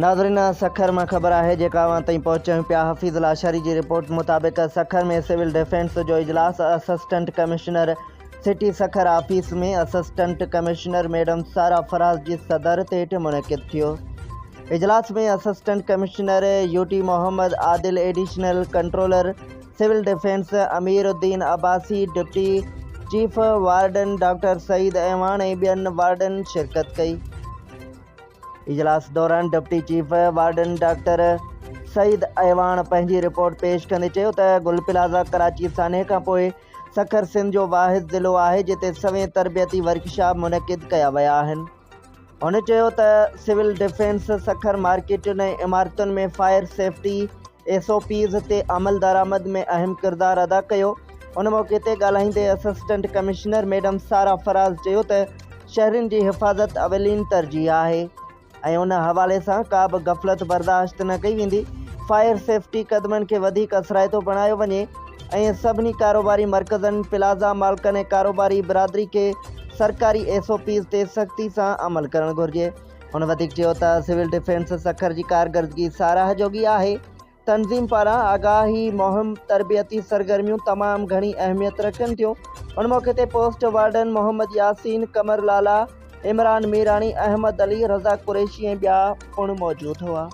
नाज़रीन, सखर में खबर है जेका अवां ताईं पहुंचूं पिया। हफ़ीज़ लाशारी की रिपोर्ट मुताबिक सखर में सिविल डिफेंस जो इजलास assistant commissioner city Sukkur office में assistant commissioner madam Sara Faraz की सदरत हेठ मुनक़िद थियो। इजलास में assistant commissioner UT Mohammad Adil, additional controller civil defence Amiruddin Abbasi, deputy chief warden doctor Saeed Aiwan ऐं ॿियनि वार्डन शिरकत कई। इजलास दौरान deputy chief warden doctor Saeed Aiwan पंहिंजी रिपोर्ट पेश कंदे चयो त गुल प्लाज़ा कराची सान्हे खां पोइ सखर सिंध जो वाहिद ज़िलो आहे जिते सवें तरबियती वर्कशॉप मुनक़िद कया विया आहिनि। हुन चयो त सिविल डिफेंस सखर मार्केटुनि ऐं इमारतुनि में फायर सेफ्टी SOPs ते अमल दरामद में अहम किरदार अदा कयो। उन मौक़े ते ॻाल्हाईंदे assistant commissioner madam Sara Faraz चयो त शहरियुनि जी हिफ़ाज़त अवलीन तरजीह आहे ऐं उन हवाले सां का बि गफ़लत बर्दाश्त न कई वेंदी। फायर सेफ्टी क़दमनि खे वधीक असराइतो बणायो वञे ऐं सभिनी कारोबारी मर्कज़नि, प्लाज़ा मालिकनि ऐं कारोबारी बिरादरी खे सरकारी SOPs ते सख़्ती सां अमल करणु घुरिजे। हुन वधीक चयो त सिविल डिफेंस सखर जी कारकर्दगी साराह जोगी आहे। तंज़ीम पारां आगाही मुहिम तरबियती सरगर्मियूं तमामु घणी अहमियत रखनि थियूं। उन मौक़े ते पोस्ट वार्डन मोहम्मद यासीन, कमर लाला, इमरान मीरानी, अहमद अली, रज़ा कुरैशी ऐं ॿिया पिणु मौजूदु हुआ।